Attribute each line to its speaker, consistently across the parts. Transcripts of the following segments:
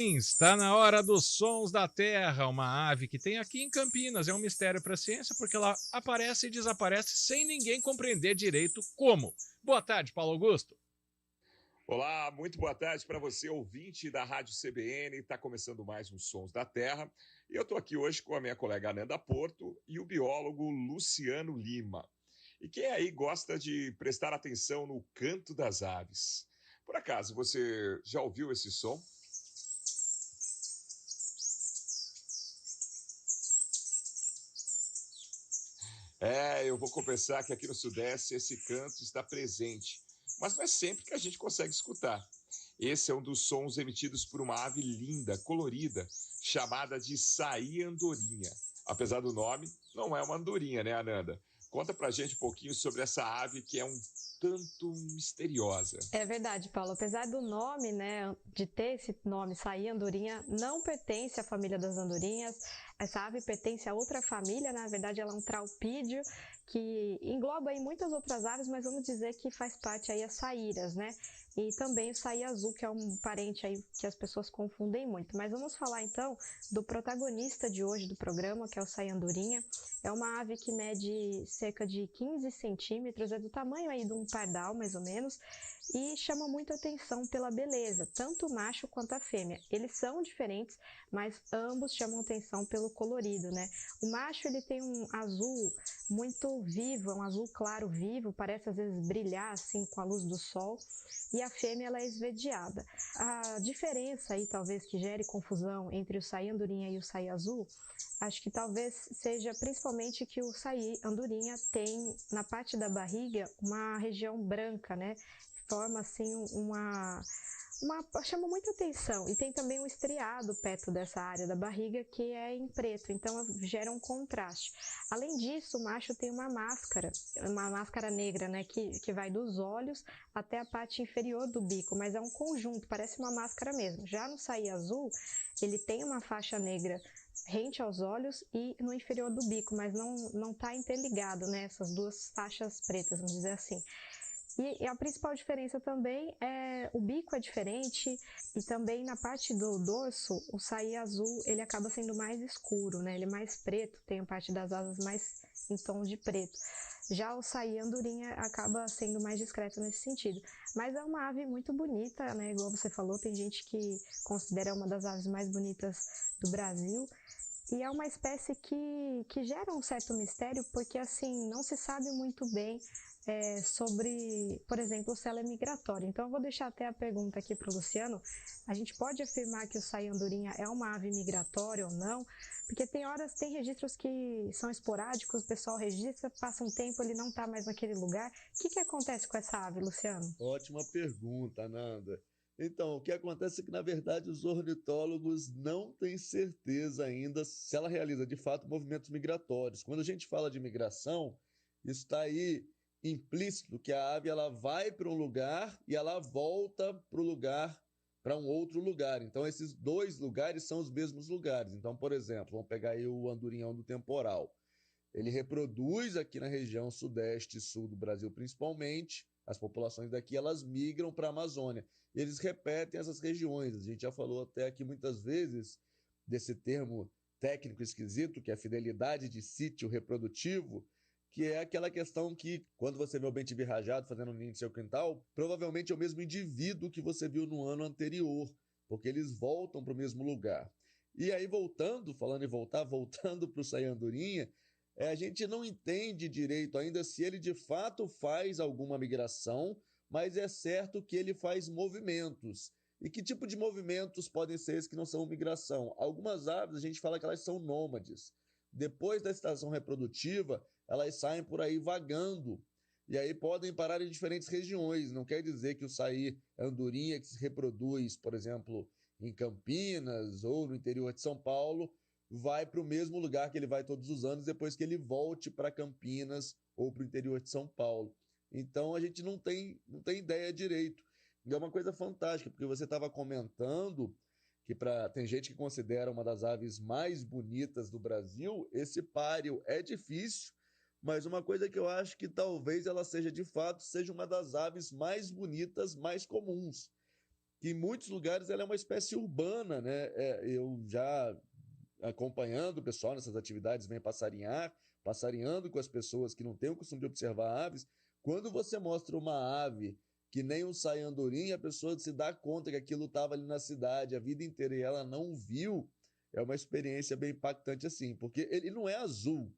Speaker 1: Está na hora dos sons da terra, uma ave que tem aqui em Campinas. É um mistério para a ciência porque ela aparece e desaparece sem ninguém compreender direito como. Boa tarde, Paulo Augusto.
Speaker 2: Olá, muito boa tarde para você, ouvinte da Rádio CBN. Está começando mais um Sons da Terra. E eu estou aqui hoje com a minha colega Ananda Porto e o biólogo Luciano Lima. E quem aí gosta de prestar atenção no canto das aves? Por acaso, você já ouviu esse som? Eu vou confessar que aqui no Sudeste esse canto está presente, mas não é sempre que a gente consegue escutar. Esse é um dos sons emitidos por uma ave linda, colorida, chamada de saí-andorinha. Apesar do nome, não é uma andorinha, né, Ananda? Conta pra gente um pouquinho sobre essa ave que é um tanto misteriosa.
Speaker 3: É verdade, Paulo. Apesar do nome, né, de ter esse nome, saí-andorinha, não pertence à família das andorinhas. Essa ave pertence a outra família, na verdade ela é um traupídeo, que engloba aí muitas outras aves, mas vamos dizer que faz parte aí as saíras, né? E também o saí-azul, que é um parente aí que as pessoas confundem muito. Mas vamos falar então do protagonista de hoje do programa, que é o saí-andorinha. É uma ave que mede cerca de 15 centímetros, é do tamanho aí de um pardal, mais ou menos, e chama muito atenção pela beleza, tanto o macho quanto a fêmea. Eles são diferentes, mas ambos chamam atenção pelo colorido, né? O macho ele tem um azul muito vivo, um azul claro vivo, parece às vezes brilhar assim com a luz do sol, e a fêmea ela é esverdeada. A diferença aí talvez que gere confusão entre o saí-andorinha e o saí-azul, acho que talvez seja principalmente que o saí-andorinha tem na parte da barriga uma região branca, né? Forma assim chama muita atenção, e tem também um estriado perto dessa área da barriga que é em preto, então gera um contraste. Além disso, o macho tem uma máscara negra, né, que vai dos olhos até a parte inferior do bico, mas é um conjunto, parece uma máscara mesmo. Já no saí-azul, ele tem uma faixa negra rente aos olhos e no inferior do bico, mas não está interligado, né, essas duas faixas pretas, vamos dizer assim. E a principal diferença também é o bico é diferente, e também na parte do dorso, o saí azul ele acaba sendo mais escuro, né? Ele é mais preto, tem a parte das asas mais em tom de preto. Já o saí andorinha acaba sendo mais discreto nesse sentido. Mas é uma ave muito bonita, né? Igual você falou, tem gente que considera uma das aves mais bonitas do Brasil. E é uma espécie que gera um certo mistério, porque assim, não se sabe muito bem sobre, por exemplo, se ela é migratória. Então eu vou deixar até a pergunta aqui para o Luciano. A gente pode afirmar que o saí-andorinha é uma ave migratória ou não? Porque tem registros que são esporádicos, o pessoal registra, passa um tempo, ele não está mais naquele lugar. O que acontece com essa ave, Luciano?
Speaker 4: Ótima pergunta, Nanda. Então, o que acontece é que, na verdade, os ornitólogos não têm certeza ainda se ela realiza, de fato, movimentos migratórios. Quando a gente fala de migração, isso está aí implícito que a ave ela vai para um lugar e ela volta para o lugar, para um outro lugar. Então, esses dois lugares são os mesmos lugares. Então, por exemplo, vamos pegar aí o andorinhão do temporal. Ele reproduz aqui na região sudeste e sul do Brasil, principalmente. As populações daqui elas migram para a Amazônia. Eles repetem essas regiões. A gente já falou até aqui muitas vezes desse termo técnico esquisito, que é a fidelidade de sítio reprodutivo, que é aquela questão que, quando você vê o bem-te-vi rajado fazendo ninho no seu quintal, provavelmente é o mesmo indivíduo que você viu no ano anterior, porque eles voltam para o mesmo lugar. E aí, voltando, falando em voltar, voltando para o Saiandurinha, a gente não entende direito ainda se ele de fato faz alguma migração, mas é certo que ele faz movimentos. E que tipo de movimentos podem ser esses que não são migração? Algumas aves a gente fala que elas são nômades. Depois da estação reprodutiva, elas saem por aí vagando. E aí podem parar em diferentes regiões. Não quer dizer que o saí andorinha que se reproduz, por exemplo, em Campinas ou no interior de São Paulo, vai para o mesmo lugar que ele vai todos os anos depois que ele volte para Campinas ou para o interior de São Paulo. Então a gente não tem ideia direito. E é uma coisa fantástica, porque você estava comentando que tem gente que considera uma das aves mais bonitas do Brasil, esse páreo é difícil, mas uma coisa que eu acho que talvez ela seja de fato, seja uma das aves mais bonitas, mais comuns. que em muitos lugares ela é uma espécie urbana, né? Eu já acompanhando o pessoal nessas atividades, vem passarinhando com as pessoas que não têm o costume de observar aves. Quando você mostra uma ave que nem um sai-andorinha, a pessoa se dá conta que aquilo estava ali na cidade a vida inteira e ela não viu, é uma experiência bem impactante assim, porque ele não é azul,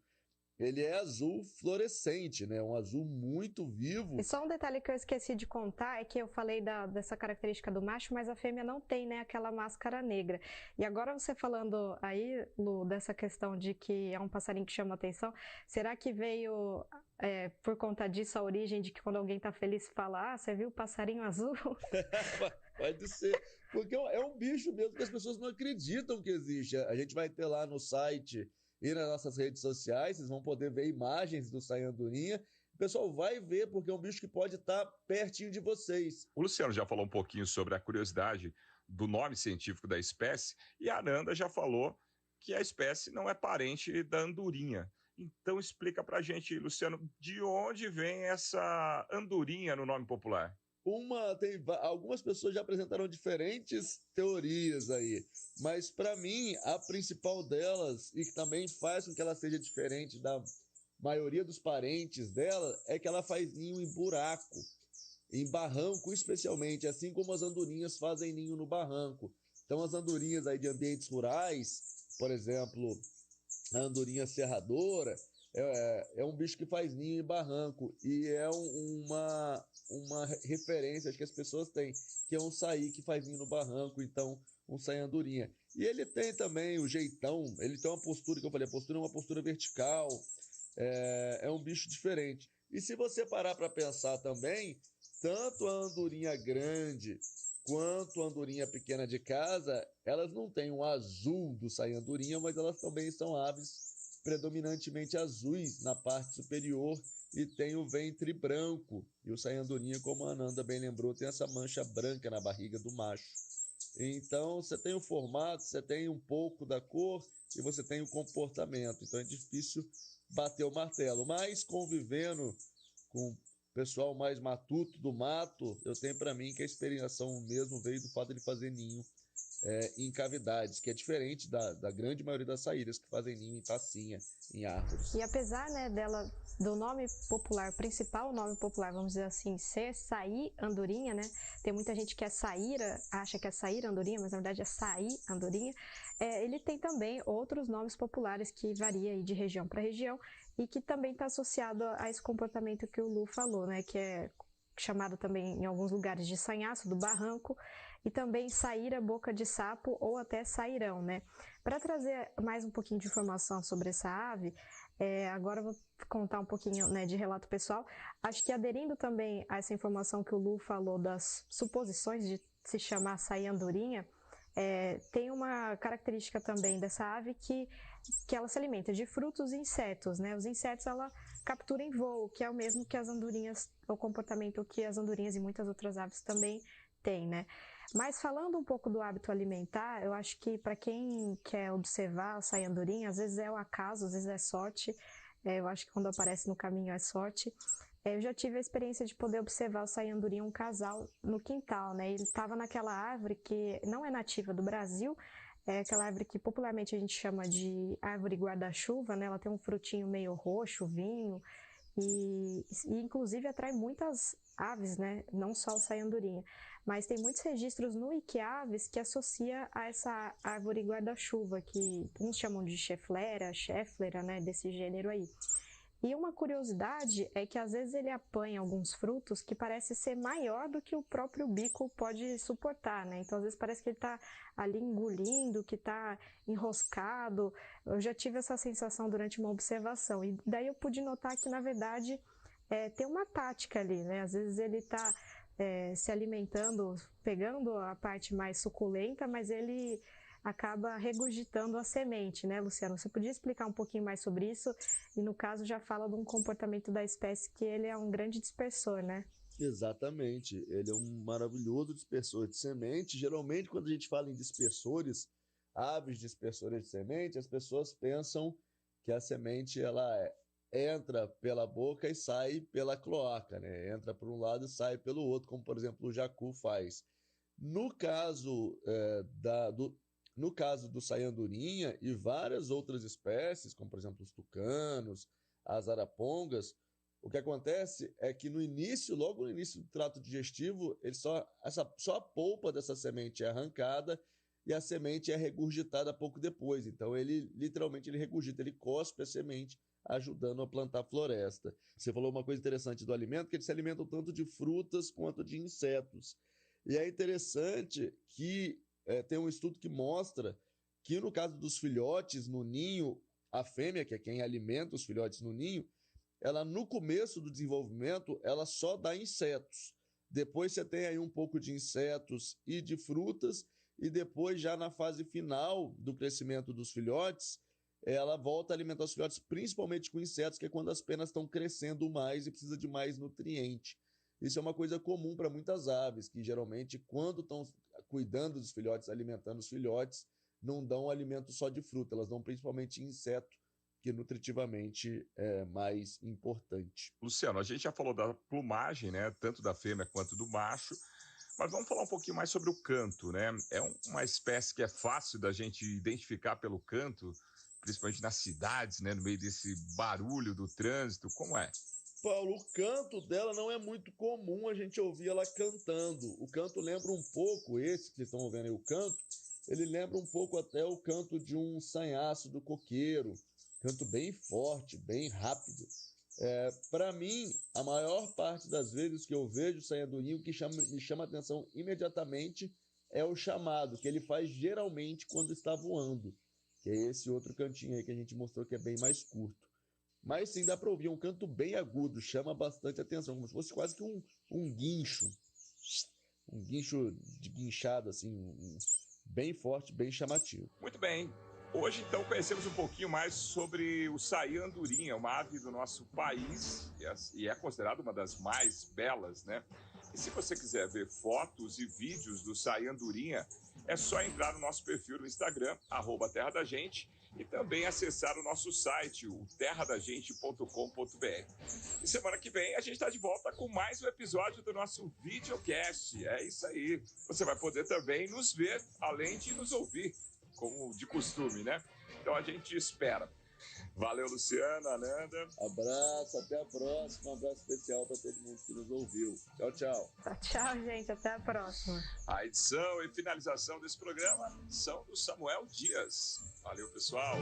Speaker 4: ele é azul fluorescente, né? Um azul muito vivo.
Speaker 3: E só um detalhe que eu esqueci de contar é que eu falei dessa característica do macho, mas a fêmea não tem, né, aquela máscara negra. E agora você falando aí, Lu, dessa questão de que é um passarinho que chama atenção, será que veio por conta disso a origem de que quando alguém está feliz fala, você viu o passarinho azul?
Speaker 4: Pode ser, porque é um bicho mesmo que as pessoas não acreditam que existe. A gente vai ter lá no site e nas nossas redes sociais, vocês vão poder ver imagens do sai-andorinha. O pessoal vai ver, porque é um bicho que pode estar pertinho de vocês.
Speaker 2: O Luciano já falou um pouquinho sobre a curiosidade do nome científico da espécie, e a Ananda já falou que a espécie não é parente da andorinha. Então explica pra gente, Luciano, de onde vem essa andorinha no nome popular?
Speaker 4: Algumas pessoas já apresentaram diferentes teorias aí, mas para mim a principal delas, e que também faz com que ela seja diferente da maioria dos parentes dela, é que ela faz ninho em buraco, em barranco especialmente, assim como as andorinhas fazem ninho no barranco. Então as andorinhas aí de ambientes rurais, por exemplo, a andorinha serradora, é um bicho que faz ninho em barranco e é uma referência, acho que as pessoas têm, que é um saí que faz ninho no barranco, então um saí-andorinha. E ele tem também o jeitão, ele tem uma postura, que eu falei, a postura é uma postura vertical, é um bicho diferente. E se você parar para pensar também, tanto a andorinha grande quanto a andorinha pequena de casa, elas não têm o azul do saí-andorinha, mas elas também são aves predominantemente azuis na parte superior e tem o ventre branco. E o saí-andorinha, como a Ananda bem lembrou, tem essa mancha branca na barriga do macho. Então, você tem o formato, você tem um pouco da cor e você tem o comportamento. Então, é difícil bater o martelo. Mas, convivendo com o pessoal mais matuto do mato, eu tenho para mim que a experimentação mesmo veio do fato de ele fazer ninho em cavidades, que é diferente da grande maioria das saíras que fazem ninho em tacinha, em árvores.
Speaker 3: E apesar, né, do nome popular, principal nome popular, vamos dizer assim, ser saí-andorinha, né? Tem muita gente que é saíra, acha que é saíra-andorinha, mas na verdade é saí-andorinha. Ele tem também outros nomes populares que varia aí de região para região e que também está associado a esse comportamento que o Lu falou, né? Que é chamado também em alguns lugares de sanhaço, do barranco, e também saíra, boca de sapo ou até sairão, né? Para trazer mais um pouquinho de informação sobre essa ave, agora eu vou contar um pouquinho, né, de relato pessoal. Acho que aderindo também a essa informação que o Lu falou das suposições de se chamar saí-andorinha, tem uma característica também dessa ave que ela se alimenta de frutos e insetos, né? Os insetos ela captura em voo, que é o mesmo que as andorinhas, o comportamento que as andorinhas e muitas outras aves também têm, né? Mas falando um pouco do hábito alimentar, eu acho que para quem quer observar a saí-andorinha, às vezes é o acaso, às vezes é sorte. Eu acho que quando aparece no caminho é sorte. Eu já tive a experiência de poder observar o saí-andorinha, um casal, no quintal, né? Ele estava naquela árvore que não é nativa do Brasil, é aquela árvore que popularmente a gente chama de árvore guarda-chuva, né? Ela tem um frutinho meio roxo, vinho, e inclusive atrai muitas aves, né? Não só o saí-andorinha, mas tem muitos registros no Wikiaves que associa a essa árvore guarda-chuva, que uns chamam de cheflera, né? Desse gênero aí. E uma curiosidade é que às vezes ele apanha alguns frutos que parece ser maior do que o próprio bico pode suportar, né? Então às vezes parece que ele está ali engolindo, que está enroscado. Eu já tive essa sensação durante uma observação e daí eu pude notar que na verdade tem uma tática ali, né? Às vezes ele está se alimentando, pegando a parte mais suculenta, mas ele acaba regurgitando a semente, né, Luciano? Você podia explicar um pouquinho mais sobre isso? E no caso já fala de um comportamento da espécie que ele é um grande dispersor, né?
Speaker 4: Exatamente, ele é um maravilhoso dispersor de semente. Geralmente quando a gente fala em dispersores, aves dispersoras de semente, as pessoas pensam que a semente ela entra pela boca e sai pela cloaca, né? Entra por um lado e sai pelo outro, como por exemplo o jacu faz. No caso, no caso do Saí-Andorinha e várias outras espécies, como por exemplo os tucanos, as arapongas, o que acontece é que logo no início do trato digestivo, só a polpa dessa semente é arrancada e a semente é regurgitada pouco depois. Então ele literalmente regurgita, ele cospe a semente, ajudando a plantar floresta. Você falou uma coisa interessante do alimento, que eles se alimentam tanto de frutas quanto de insetos. E é interessante que tem um estudo que mostra que no caso dos filhotes no ninho, a fêmea, que é quem alimenta os filhotes no ninho, ela no começo do desenvolvimento, ela só dá insetos. Depois você tem aí um pouco de insetos e de frutas, e depois já na fase final do crescimento dos filhotes, ela volta a alimentar os filhotes principalmente com insetos, que é quando as penas estão crescendo mais e precisa de mais nutriente. Isso é uma coisa comum para muitas aves, que geralmente quando estão cuidando dos filhotes, alimentando os filhotes, não dão alimento só de fruta, elas dão principalmente inseto, que nutritivamente é mais importante.
Speaker 2: Luciano, a gente já falou da plumagem, né? Tanto da fêmea quanto do macho, mas vamos falar um pouquinho mais sobre o canto, né? É uma espécie que é fácil da gente identificar pelo canto, principalmente nas cidades, né? No meio desse barulho do trânsito, como é?
Speaker 4: Paulo, o canto dela não é muito comum a gente ouvir ela cantando. O canto lembra um pouco, esse que vocês estão ouvindo aí, o canto, ele lembra um pouco até o canto de um sanhaço do coqueiro. Canto bem forte, bem rápido. Para mim, a maior parte das vezes que eu vejo o Saí-Andorinha, o que me chama a atenção imediatamente é o chamado, que ele faz geralmente quando está voando, que é esse outro cantinho aí que a gente mostrou que é bem mais curto. Mas sim, dá para ouvir um canto bem agudo, chama bastante atenção, como se fosse quase que um guincho. Um guincho de guinchada, assim, bem forte, bem chamativo.
Speaker 2: Muito bem. Hoje, então, conhecemos um pouquinho mais sobre o Saí-Andorinha, uma ave do nosso país, e é considerada uma das mais belas, né? E se você quiser ver fotos e vídeos do Saí-Andorinha, é só entrar no nosso perfil no Instagram, @terradagente, e também acessar o nosso site, o terradagente.com.br. E semana que vem a gente está de volta com mais um episódio do nosso videocast. É isso aí. Você vai poder também nos ver, além de nos ouvir, como de costume, né? Então a gente espera. Valeu, Luciana, Ananda.
Speaker 4: Abraço, até a próxima. Um abraço especial para todo mundo que nos ouviu. Tchau, tchau.
Speaker 3: Tchau, gente. Até a próxima.
Speaker 2: A edição e finalização desse programa são do Samuel Dias. Valeu, pessoal.